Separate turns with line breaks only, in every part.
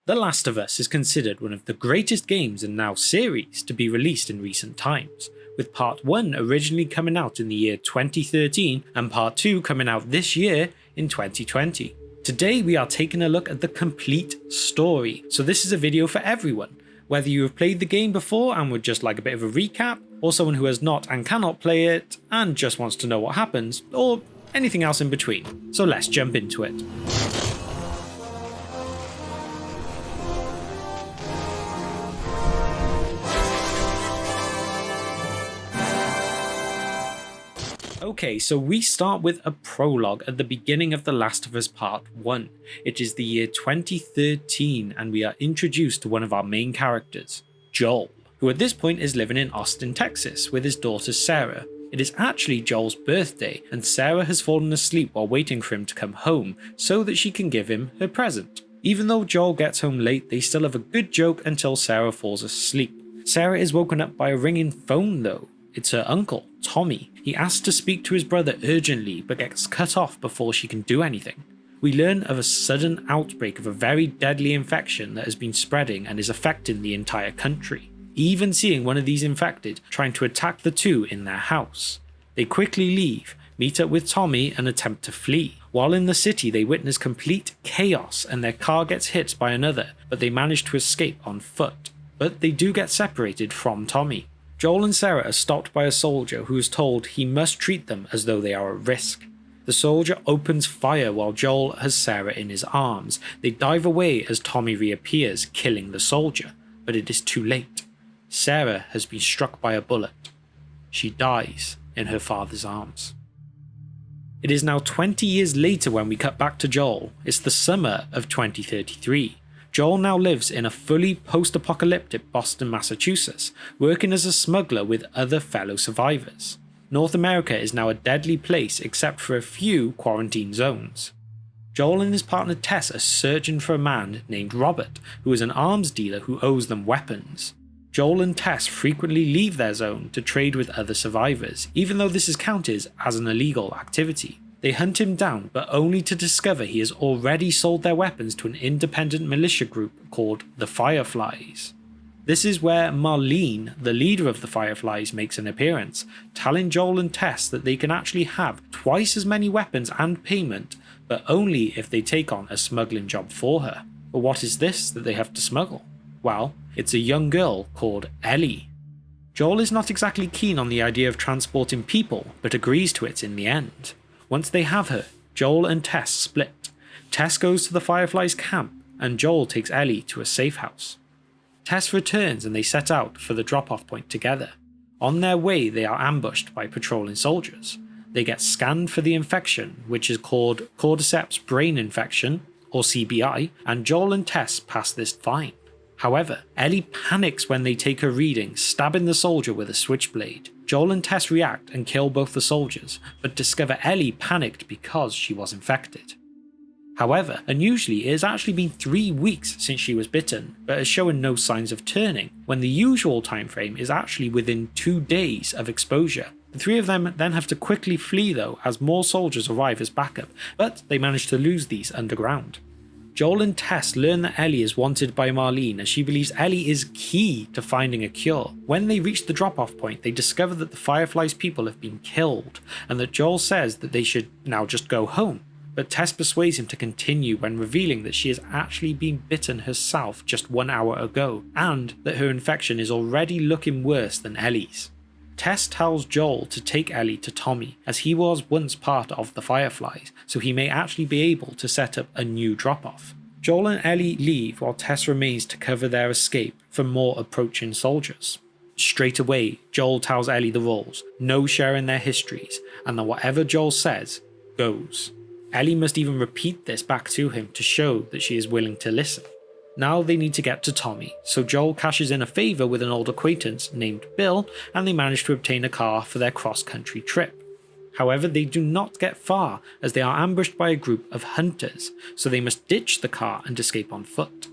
The Last of Us is considered one of the greatest games and now series to be released in recent times, with Part 1 originally coming out in the year 2013 and Part 2 coming out this year in 2020. Today we are taking a look at the complete story, so this is a video for everyone, whether you have played the game before and would just like a bit of a recap, or someone who has not and cannot play it and just wants to know what happens, or anything else in between. So let's jump into it. Okay, so we start with a prologue at the beginning of The Last of Us Part 1. It is the year 2013 and we are introduced to one of our main characters, Joel, who at this point is living in Austin, Texas with his daughter Sarah. It is actually Joel's birthday and Sarah has fallen asleep while waiting for him to come home so that she can give him her present. Even though Joel gets home late, they still have a good joke until Sarah falls asleep. Sarah is woken up by a ringing phone though. It's her uncle, Tommy. He asks to speak to his brother urgently but gets cut off before she can do anything. We learn of a sudden outbreak of a very deadly infection that has been spreading and is affecting the entire country, even seeing one of these infected trying to attack the two in their house. They quickly leave, meet up with Tommy and attempt to flee. While in the city they witness complete chaos and their car gets hit by another, but they manage to escape on foot. But they do get separated from Tommy. Joel and Sarah are stopped by a soldier who is told he must treat them as though they are at risk. The soldier opens fire while Joel has Sarah in his arms. They dive away as Tommy reappears, killing the soldier, but it is too late. Sarah has been struck by a bullet. She dies in her father's arms. It is now 20 years later when we cut back to Joel. It's the summer of 2033. Joel now lives in a fully post-apocalyptic Boston, Massachusetts, working as a smuggler with other fellow survivors. North America is now a deadly place except for a few quarantine zones. Joel and his partner Tess are searching for a man named Robert, who is an arms dealer who owes them weapons. Joel and Tess frequently leave their zone to trade with other survivors, even though this is counted as an illegal activity. They hunt him down, but only to discover he has already sold their weapons to an independent militia group called the Fireflies. This is where Marlene, the leader of the Fireflies, makes an appearance, telling Joel and Tess that they can actually have twice as many weapons and payment, but only if they take on a smuggling job for her. But what is this that they have to smuggle? Well, it's a young girl called Ellie. Joel is not exactly keen on the idea of transporting people, but agrees to it in the end. Once they have her, Joel and Tess split. Tess goes to the Fireflies camp and Joel takes Ellie to a safe house. Tess returns and they set out for the drop-off point together. On their way they are ambushed by patrolling soldiers. They get scanned for the infection, which is called cordyceps brain infection, or CBI, and Joel and Tess pass this fine. However, Ellie panics when they take her reading, stabbing the soldier with a switchblade. Joel and Tess react and kill both the soldiers, but discover Ellie panicked because she was infected. However, unusually it has actually been 3 weeks since she was bitten, but has shown no signs of turning, when the usual time frame is actually within 2 days of exposure. The three of them then have to quickly flee though, as more soldiers arrive as backup, but they manage to lose these underground. Joel and Tess learn that Ellie is wanted by Marlene as she believes Ellie is key to finding a cure. When they reach the drop-off point, they discover that the Fireflies people have been killed, and that Joel says that they should now just go home. But Tess persuades him to continue when revealing that she has actually been bitten herself just 1 hour ago, and that her infection is already looking worse than Ellie's. Tess tells Joel to take Ellie to Tommy, as he was once part of the Fireflies, so he may actually be able to set up a new drop-off. Joel and Ellie leave while Tess remains to cover their escape from more approaching soldiers. Straight away, Joel tells Ellie the rules, no sharing their histories, and that whatever Joel says, goes. Ellie must even repeat this back to him to show that she is willing to listen. Now they need to get to Tommy, so Joel cashes in a favour with an old acquaintance named Bill and they manage to obtain a car for their cross-country trip. However, they do not get far as they are ambushed by a group of hunters, so they must ditch the car and escape on foot.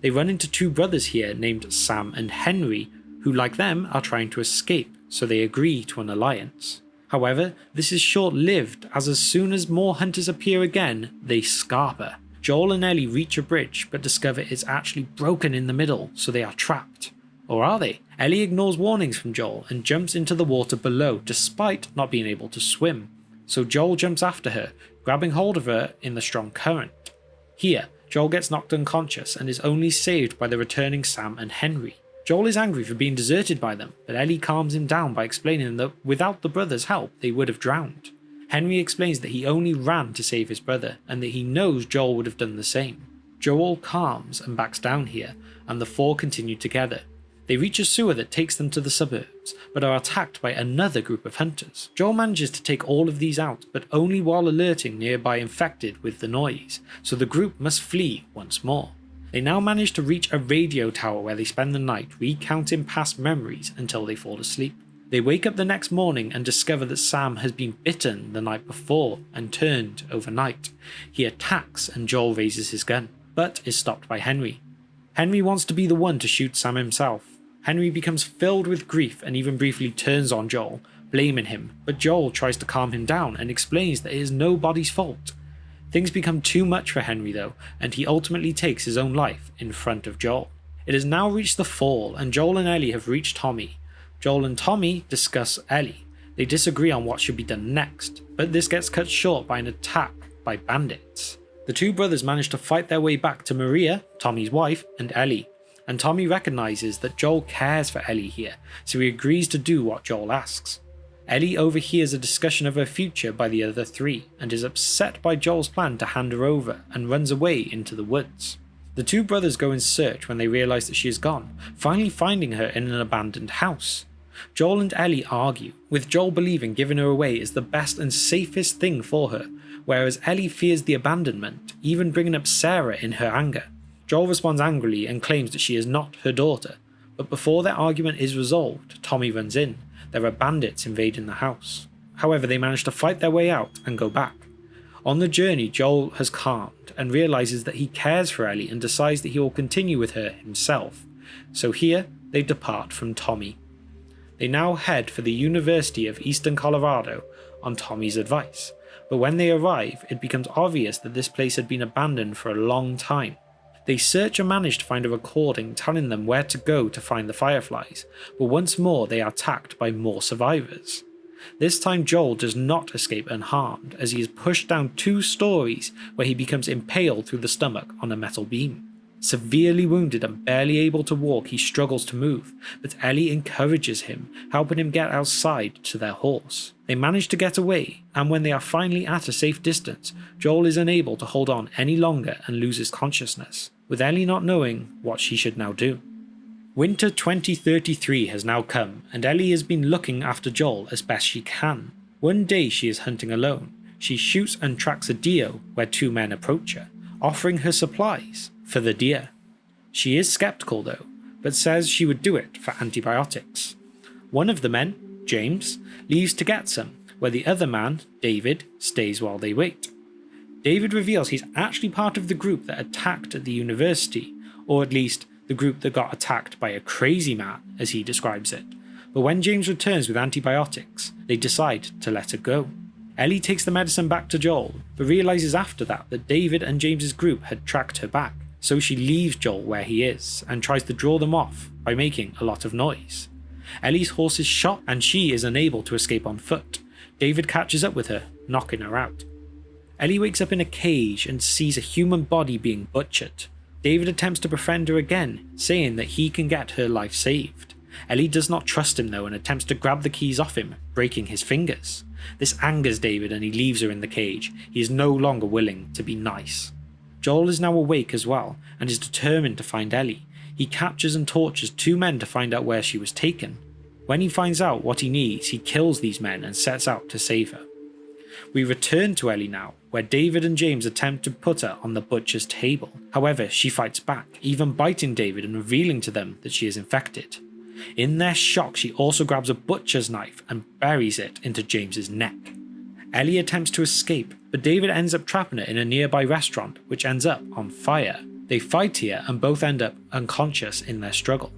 They run into 2 brothers here named Sam and Henry, who like them are trying to escape, so they agree to an alliance. However, this is short-lived as soon as more hunters appear again, they scarper. Joel and Ellie reach a bridge but discover it's actually broken in the middle, so they are trapped. Or are they? Ellie ignores warnings from Joel and jumps into the water below despite not being able to swim, so Joel jumps after her, grabbing hold of her in the strong current. Here, Joel gets knocked unconscious and is only saved by the returning Sam and Henry. Joel is angry for being deserted by them, but Ellie calms him down by explaining that without the brothers' help they would have drowned. Henry explains that he only ran to save his brother and that he knows Joel would have done the same. Joel calms and backs down here, and the four continue together. They reach a sewer that takes them to the suburbs, but are attacked by another group of hunters. Joel manages to take all of these out, but only while alerting nearby infected with the noise, so the group must flee once more. They now manage to reach a radio tower where they spend the night recounting past memories until they fall asleep. They wake up the next morning and discover that Sam has been bitten the night before and turned overnight. He attacks and Joel raises his gun, but is stopped by Henry. Henry wants to be the one to shoot Sam himself. Henry becomes filled with grief and even briefly turns on Joel, blaming him, but Joel tries to calm him down and explains that it is nobody's fault. Things become too much for Henry though, and he ultimately takes his own life in front of Joel. It has now reached the fall and Joel and Ellie have reached Tommy. Joel and Tommy discuss Ellie. They disagree on what should be done next, but this gets cut short by an attack by bandits. The two brothers manage to fight their way back to Maria, Tommy's wife, and Ellie, and Tommy recognises that Joel cares for Ellie here, so he agrees to do what Joel asks. Ellie overhears a discussion of her future by the other three, and is upset by Joel's plan to hand her over and runs away into the woods. The two brothers go in search when they realise that she is gone, finally finding her in an abandoned house. Joel and Ellie argue, with Joel believing giving her away is the best and safest thing for her, whereas Ellie fears the abandonment, even bringing up Sarah in her anger. Joel responds angrily and claims that she is not her daughter, but before their argument is resolved, Tommy runs in. There are bandits invading the house. However, they manage to fight their way out and go back. On the journey, Joel has calmed and realises that he cares for Ellie and decides that he will continue with her himself. So here, they depart from Tommy. They now head for the University of Eastern Colorado on Tommy's advice, but when they arrive, it becomes obvious that this place had been abandoned for a long time. They search and manage to find a recording telling them where to go to find the Fireflies, but once more they are attacked by more survivors. This time Joel does not escape unharmed, as he is pushed down 2 stories where he becomes impaled through the stomach on a metal beam. Severely wounded and barely able to walk, he struggles to move, but Ellie encourages him, helping him get outside to their horse. They manage to get away, and when they are finally at a safe distance, Joel is unable to hold on any longer and loses consciousness, with Ellie not knowing what she should now do. Winter 2033 has now come, and Ellie has been looking after Joel as best she can. One day she is hunting alone. She shoots and tracks a deer where 2 men approach her, offering her supplies for the deer. She is skeptical though, but says she would do it for antibiotics. One of the men, James, leaves to get some, where the other man, David, stays while they wait. David reveals he's actually part of the group that attacked at the university, or at least the group that got attacked by a crazy man, as he describes it. But when James returns with antibiotics, they decide to let her go. Ellie takes the medicine back to Joel, but realises after that David and James's group had tracked her back, so she leaves Joel where he is and tries to draw them off by making a lot of noise. Ellie's horse is shot and she is unable to escape on foot. David catches up with her, knocking her out. Ellie wakes up in a cage and sees a human body being butchered. David attempts to befriend her again, saying that he can get her life saved. Ellie does not trust him though and attempts to grab the keys off him, breaking his fingers. This angers David and he leaves her in the cage. He is no longer willing to be nice. Joel is now awake as well and is determined to find Ellie. He captures and tortures 2 men to find out where she was taken. When he finds out what he needs, he kills these men and sets out to save her. We return to Ellie now, where David and James attempt to put her on the butcher's table. However, she fights back, even biting David and revealing to them that she is infected. In their shock, she also grabs a butcher's knife and buries it into James's neck. Ellie attempts to escape, but David ends up trapping her in a nearby restaurant, which ends up on fire. They fight here and both end up unconscious in their struggle.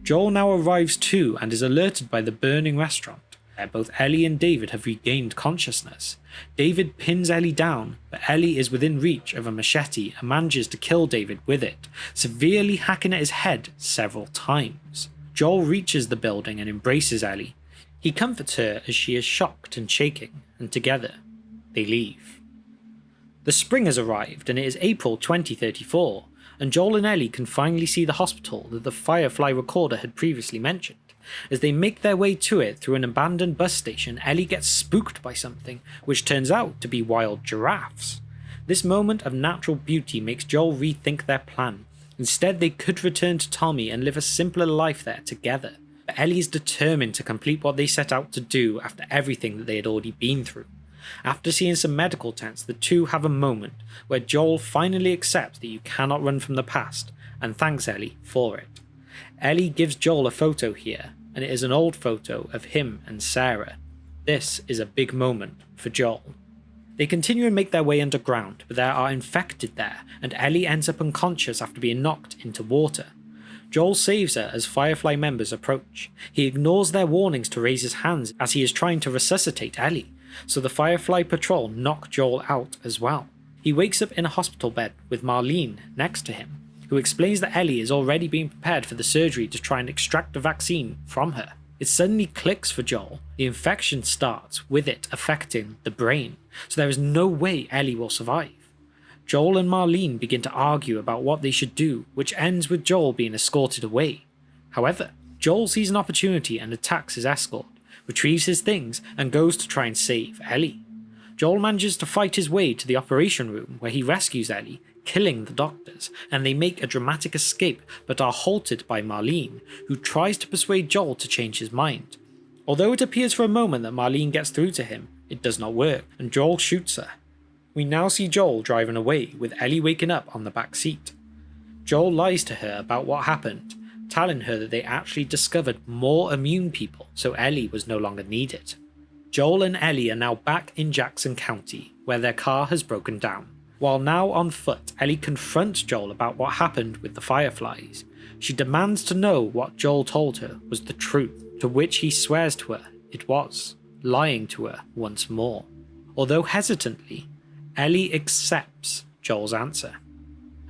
Joel now arrives too and is alerted by the burning restaurant. where both Ellie and David have regained consciousness. David pins Ellie down, but Ellie is within reach of a machete and manages to kill David with it, severely hacking at his head several times. Joel reaches the building and embraces Ellie. He comforts her as she is shocked and shaking, and together, they leave. The spring has arrived and it is April 2034, and Joel and Ellie can finally see the hospital that the Firefly recorder had previously mentioned. As they make their way to it through an abandoned bus station, Ellie gets spooked by something, which turns out to be wild giraffes. This moment of natural beauty makes Joel rethink their plan. Instead, they could return to Tommy and live a simpler life there together. But Ellie is determined to complete what they set out to do after everything that they had already been through. After seeing some medical tents, the two have a moment where Joel finally accepts that you cannot run from the past and thanks Ellie for it. Ellie gives Joel a photo here, and it is an old photo of him and Sarah. This is a big moment for Joel. They continue and make their way underground, but there are infected there, and Ellie ends up unconscious after being knocked into water. Joel saves her as Firefly members approach. He ignores their warnings to raise his hands as he is trying to resuscitate Ellie, so the Firefly patrol knock Joel out as well. He wakes up in a hospital bed with Marlene next to him, who explains that Ellie is already being prepared for the surgery to try and extract the vaccine from her. It suddenly clicks for Joel. The infection starts, with it affecting the brain, so there is no way Ellie will survive. Joel and Marlene begin to argue about what they should do, which ends with Joel being escorted away. However, Joel sees an opportunity and attacks his escort, retrieves his things, and goes to try and save Ellie. Joel manages to fight his way to the operation room where he rescues Ellie, killing the doctors, and they make a dramatic escape but are halted by Marlene, who tries to persuade Joel to change his mind. Although it appears for a moment that Marlene gets through to him, it does not work, and Joel shoots her. We now see Joel driving away, with Ellie waking up on the back seat. Joel lies to her about what happened, telling her that they actually discovered more immune people, so Ellie was no longer needed. Joel and Ellie are now back in Jackson County, where their car has broken down. While now on foot, Ellie confronts Joel about what happened with the Fireflies. She demands to know what Joel told her was the truth, to which he swears to her it was, lying to her once more. Although hesitantly, Ellie accepts Joel's answer.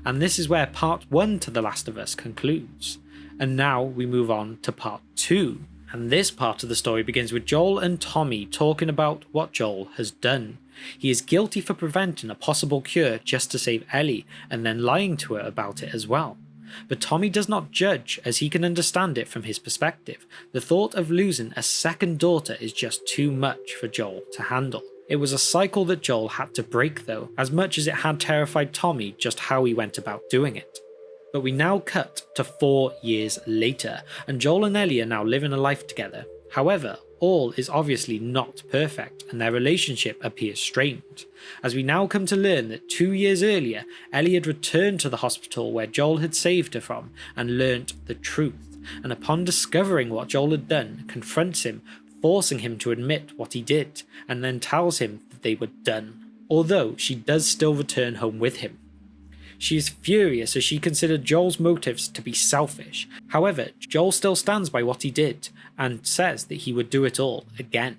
And this is where part 1 to The Last of Us concludes. And now we move on to part 2. And this part of the story begins with Joel and Tommy talking about what Joel has done. He is guilty for preventing a possible cure just to save Ellie and then lying to her about it as well. But Tommy does not judge, as he can understand it from his perspective. The thought of losing a second daughter is just too much for Joel to handle. It was a cycle that Joel had to break though, as much as it had terrified Tommy just how he went about doing it. But we now cut to 4 years later, and Joel and Ellie are now living a life together. However, all is obviously not perfect, and their relationship appears strained, as we now come to learn that 2 years earlier, Ellie had returned to the hospital where Joel had saved her from, and learnt the truth, and upon discovering what Joel had done, confronts him, forcing him to admit what he did, and then tells him that they were done, although she does still return home with him. She is furious as she considered Joel's motives to be selfish. However, Joel still stands by what he did and says that he would do it all again.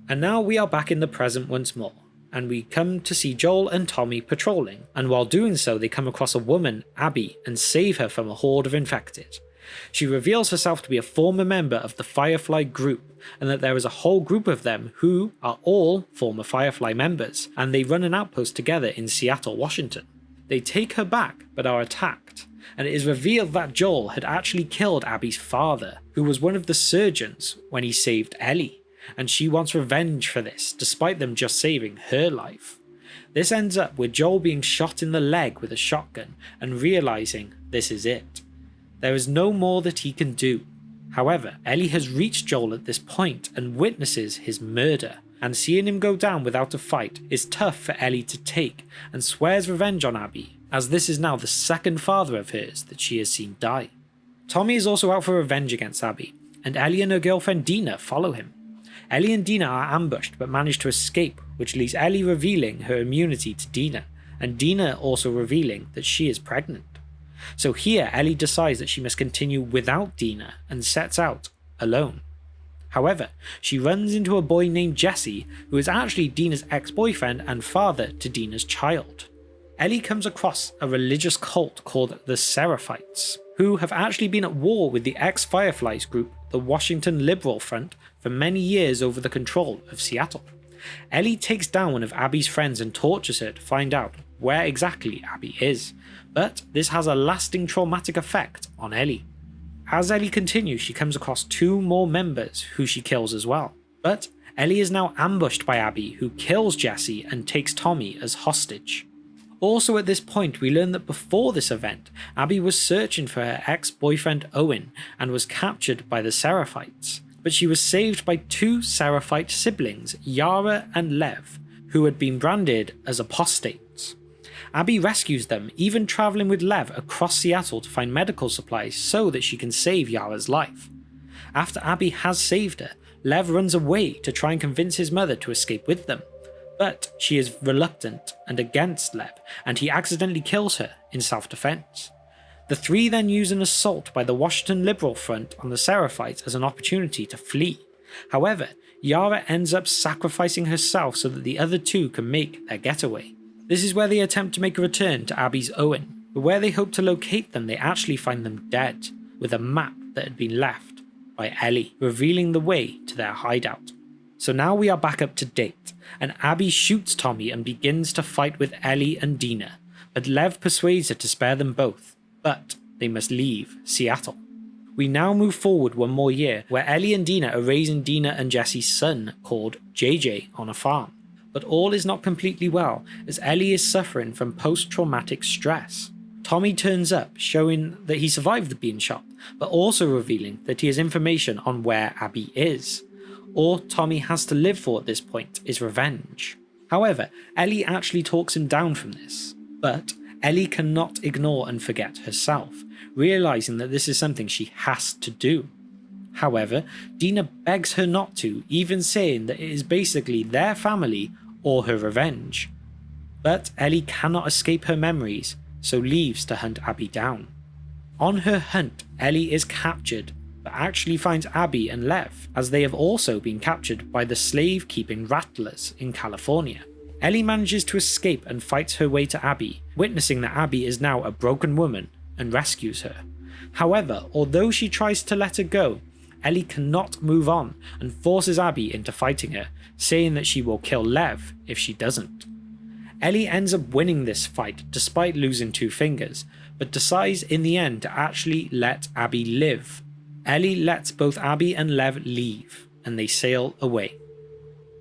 And now we are back in the present once more, and we come to see Joel and Tommy patrolling, and while doing so they come across a woman, Abby, and save her from a horde of infected. She reveals herself to be a former member of the Firefly group, and that there is a whole group of them who are all former Firefly members, and they run an outpost together in Seattle, Washington. They take her back, but are attacked, and it is revealed that Joel had actually killed Abby's father, who was one of the surgeons when he saved Ellie, and she wants revenge for this, despite them just saving her life. This ends up with Joel being shot in the leg with a shotgun, and realising this is it. There is no more that he can do. However, Ellie has reached Joel at this point and witnesses his murder, and seeing him go down without a fight is tough for Ellie to take, and swears revenge on Abby, as this is now the second father of hers that she has seen die. Tommy is also out for revenge against Abby, and Ellie and her girlfriend Dina follow him. Ellie and Dina are ambushed but manage to escape, which leaves Ellie revealing her immunity to Dina, and Dina also revealing that she is pregnant. So here Ellie decides that she must continue without Dina and sets out alone. However, she runs into a boy named Jesse, who is actually Dina's ex-boyfriend and father to Dina's child. Ellie comes across a religious cult called the Seraphites, who have actually been at war with the ex-Fireflies group, the Washington Liberal Front, for many years over the control of Seattle. Ellie takes down one of Abby's friends and tortures her to find out where exactly Abby is, but this has a lasting traumatic effect on Ellie. As Ellie continues, she comes across 2 more members who she kills as well, but Ellie is now ambushed by Abby, who kills Jesse and takes Tommy as hostage. Also at this point, we learn that before this event, Abby was searching for her ex-boyfriend Owen and was captured by the Seraphites, but she was saved by 2 Seraphite siblings, Yara and Lev, who had been branded as apostates. Abby rescues them, even travelling with Lev across Seattle to find medical supplies so that she can save Yara's life. After Abby has saved her, Lev runs away to try and convince his mother to escape with them, but she is reluctant and against Lev, and he accidentally kills her in self-defense. The 3 then use an assault by the Washington Liberal Front on the Seraphites as an opportunity to flee. However, Yara ends up sacrificing herself so that the other 2 can make their getaway. This is where they attempt to make a return to Abby's Owen, but where they hope to locate them, they actually find them dead, with a map that had been left by Ellie, revealing the way to their hideout. So now we are back up to date, and Abby shoots Tommy and begins to fight with Ellie and Dina, but Lev persuades her to spare them both, but they must leave Seattle. We now move forward 1 more year, where Ellie and Dina are raising Dina and Jesse's son, called JJ, on a farm. But all is not completely well, as Ellie is suffering from post-traumatic stress. Tommy turns up, showing that he survived the being shot, but also revealing that he has information on where Abby is. All Tommy has to live for at this point is revenge. However, Ellie actually talks him down from this, but Ellie cannot ignore and forget herself, realising that this is something she has to do. However, Dina begs her not to, even saying that it is basically their family or her revenge. But Ellie cannot escape her memories, so leaves to hunt Abby down. On her hunt, Ellie is captured, but actually finds Abby and Lev, as they have also been captured by the slave-keeping Rattlers in California. Ellie manages to escape and fights her way to Abby, witnessing that Abby is now a broken woman, and rescues her. However, although she tries to let her go, Ellie cannot move on and forces Abby into fighting her, saying that she will kill Lev if she doesn't. Ellie ends up winning this fight despite losing 2 fingers, but decides in the end to actually let Abby live. Ellie lets both Abby and Lev leave, and they sail away.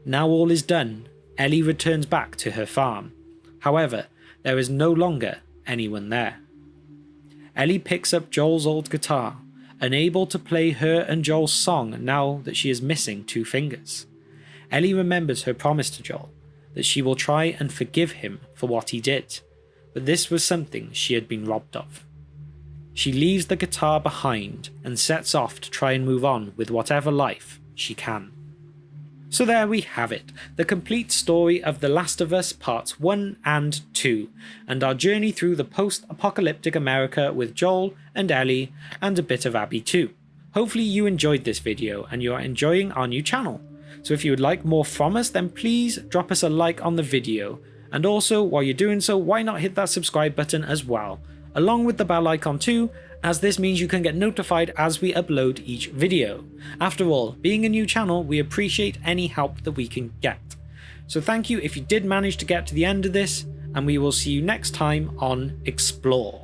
Now all is done, Ellie returns back to her farm. However, there is no longer anyone there. Ellie picks up Joel's old guitar, unable to play her and Joel's song now that she is missing 2 fingers. Ellie remembers her promise to Joel, that she will try and forgive him for what he did, but this was something she had been robbed of. She leaves the guitar behind and sets off to try and move on with whatever life she can. So there we have it, the complete story of The Last of Us Parts 1 and 2, and our journey through the post-apocalyptic America with Joel and Ellie, and a bit of Abby too. Hopefully you enjoyed this video and you are enjoying our new channel. So if you would like more from us, then please drop us a like on the video, and also while you're doing so, why not hit that subscribe button as well, along with the bell icon too, as this means you can get notified as we upload each video. After all, being a new channel, we appreciate any help that we can get. So thank you if you did manage to get to the end of this, and we will see you next time on Explore.